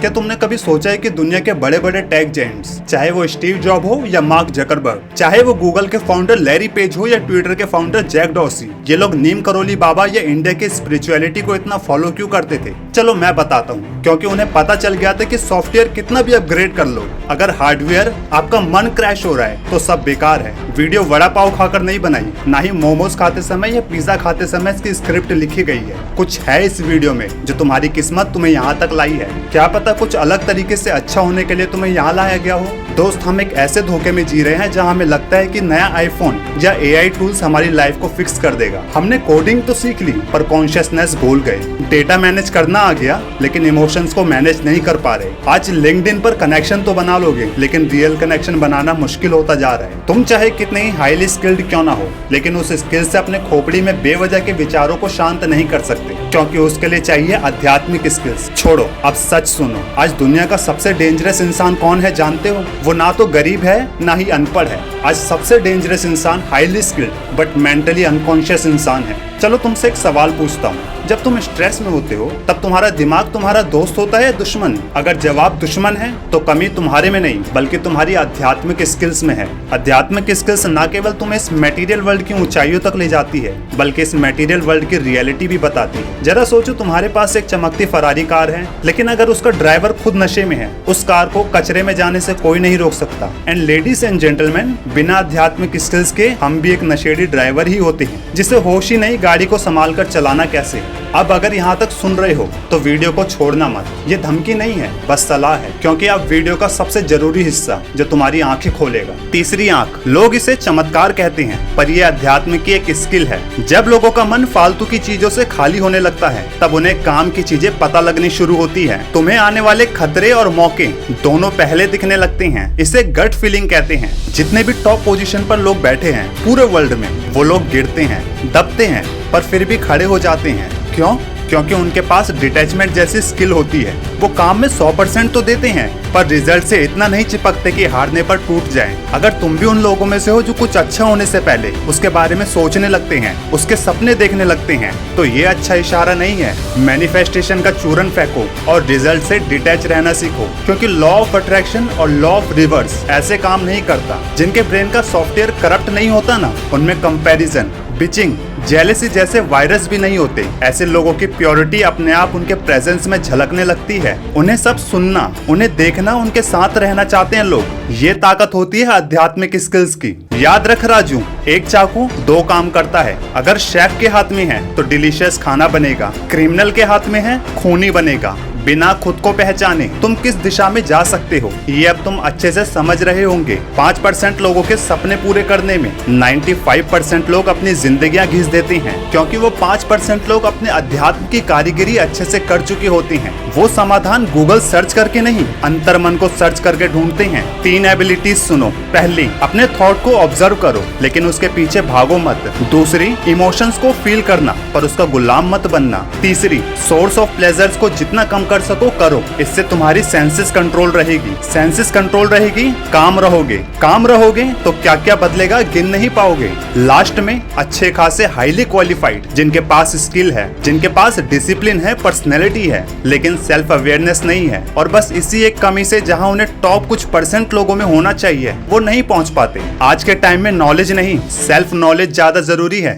क्या तुमने कभी सोचा है कि दुनिया के बड़े बड़े टेक जेंट्स, चाहे वो स्टीव जॉब हो या मार्क जकरबर्ग, चाहे वो गूगल के फाउंडर लैरी पेज हो या ट्विटर के फाउंडर जैक डॉर्सी, ये लोग नीम करोली बाबा या इंडिया की स्पिरिचुअलिटी को इतना फॉलो क्यों करते थे? चलो मैं बताता हूँ। क्योंकि उन्हें पता चल गया था कि सॉफ्टवेयर कितना भी अपग्रेड कर लो, अगर हार्डवेयर आपका मन क्रैश हो रहा है तो सब बेकार है। वीडियो वड़ा पाव खाकर नहीं बनाई, ना ही मोमोज खाते समय या पिज्जा खाते समय इसकी स्क्रिप्ट लिखी गई है। कुछ है इस वीडियो में जो तुम्हारी किस्मत तुम्हें यहाँ तक लाई है। क्या पता कुछ अलग तरीके से अच्छा होने के लिए तुम्हें यहाँ लाया गया हो। दोस्त, हम एक ऐसे धोखे में जी रहे हैं जहाँ हमें लगता है कि नया आईफोन या एआई टूल्स हमारी लाइफ को फिक्स कर देगा। हमने कोडिंग तो सीख ली पर कॉन्शियसनेस भूल गए। डेटा मैनेज करना आ गया लेकिन इमोशंस को मैनेज नहीं कर पा रहे। आज लिंक्डइन पर कनेक्शन तो बना लोगे लेकिन रियल कनेक्शन बनाना मुश्किल होता जा रहा है। तुम चाहे कितने ही हाईली स्किल्ड क्यों ना हो, लेकिन उस स्किल से अपने खोपड़ी में बेवजह के विचारों को शांत नहीं कर सकते, क्योंकि उसके लिए चाहिए आध्यात्मिक स्किल्स। छोड़ो, अब सच सुनो। आज दुनिया का सबसे डेंजरस इंसान कौन है जानते हो? वो ना तो गरीब है ना ही अनपढ़ है। आज सबसे डेंजरस इंसान highly skilled but mentally unconscious इंसान है। चलो तुमसे एक सवाल पूछता हूँ, जब तुम स्ट्रेस में होते हो तब तुम्हारा दिमाग तुम्हारा दोस्त होता है या दुश्मन? अगर जवाब दुश्मन है तो कमी तुम्हारे में नहीं बल्कि तुम्हारी आध्यात्मिक स्किल्स में है। आध्यात्मिक स्किल्स न केवल तुम्हें इस मटेरियल वर्ल्ड की ऊंचाइयों तक ले जाती है बल्कि इस मटेरियल वर्ल्ड की रियलिटी भी बताती है। जरा सोचो, तुम्हारे पास एक चमकती फरारी कार है लेकिन अगर उसका ड्राइवर खुद नशे में है, उस कार को कचरे में जाने से कोई नहीं रोक सकता। एंड लेडीज एंड जेंटलमैन, बिना आध्यात्मिक स्किल्स के हम भी एक नशेड़ी ड्राइवर ही होते हैं जिसे होश ही नहीं गाड़ी को संभाल कर चलाना कैसे। अब अगर यहाँ तक सुन रहे हो तो वीडियो को छोड़ना मत। ये धमकी नहीं है, बस सलाह है, क्योंकि अब वीडियो का सबसे जरूरी हिस्सा जो तुम्हारी आंखें खोलेगा। तीसरी आंख। लोग इसे चमत्कार कहते हैं पर यह अध्यात्म की एक स्किल है। जब लोगों का मन फालतू की चीजों से खाली होने लगता है तब उन्हें काम की चीजें पता लगनी शुरू होती है। तुम्हें आने वाले खतरे और मौके दोनों पहले दिखने लगते हैं। इसे गट फीलिंग कहते हैं। जितने भी टॉप पोजीशन पर लोग बैठे हैं पूरे वर्ल्ड में, वो लोग गिरते हैं, दबते हैं पर फिर भी खड़े हो जाते हैं। क्यों? क्योंकि उनके पास डिटैचमेंट जैसी स्किल होती है। वो काम में 100% तो देते हैं पर रिजल्ट से इतना नहीं चिपकते कि हारने पर टूट जाएं। अगर तुम भी उन लोगों में से हो जो कुछ अच्छा होने से पहले उसके बारे में सोचने लगते हैं, उसके सपने देखने लगते हैं, तो ये अच्छा इशारा नहीं है। मैनिफेस्टेशन का चूरन फेंको और रिजल्ट से डिटैच रहना सीखो, क्योंकि लॉ ऑफ अट्रैक्शन और लॉ ऑफ रिवर्स ऐसे काम नहीं करता। जिनके ब्रेन का सॉफ्टवेयर करप्ट नहीं होता ना, उनमें कंपैरिजन, बिचिंग, जेलेसी जैसे वायरस भी नहीं होते। ऐसे लोगों की प्योरिटी अपने आप उनके प्रेजेंस में झलकने लगती है। उन्हें सब सुनना, उन्हें देखना, उनके साथ रहना चाहते हैं लोग। ये ताकत होती है आध्यात्मिक स्किल्स की। याद रख राजू, एक चाकू 2 काम करता है। अगर शेफ के हाथ में है तो डिलीशियस खाना बनेगा, क्रिमिनल के हाथ में है खूनी बनेगा। बिना खुद को पहचाने तुम किस दिशा में जा सकते हो ये अब तुम अच्छे से समझ रहे होंगे। 5% लोगों के सपने पूरे करने में 95% लोग अपनी जिंदगियां घिस देते हैं, क्योंकि वो 5% लोग अपने अध्यात्म की कारीगरी अच्छे से कर चुके होते हैं। वो समाधान गूगल सर्च करके नहीं, अंतर मन को सर्च करके ढूंढते हैं। 3 एबिलिटीज सुनो। पहली, अपने थॉट को ऑब्जर्व करो लेकिन उसके पीछे भागो मत। दूसरी, इमोशंस को फील करना पर उसका गुलाम मत बनना। तीसरी, सोर्स ऑफ प्लेजर्स को जितना कम कर सको करो, इससे तुम्हारी सेंसेस कंट्रोल रहेगी। सेंसेस कंट्रोल रहेगी, काम रहोगे। काम रहोगे तो क्या क्या बदलेगा गिन नहीं पाओगे। लास्ट में अच्छे खासे हाईली क्वालिफाइड, जिनके पास स्किल है, जिनके पास डिसिप्लिन है, पर्सनैलिटी है, लेकिन सेल्फ अवेयरनेस नहीं है। और बस इसी एक कमी से जहां उन्हें टॉप कुछ % लोगों में होना चाहिए वो नहीं पहुंच पाते। आज के टाइम में नॉलेज नहीं, सेल्फ नॉलेज ज्यादा जरूरी है।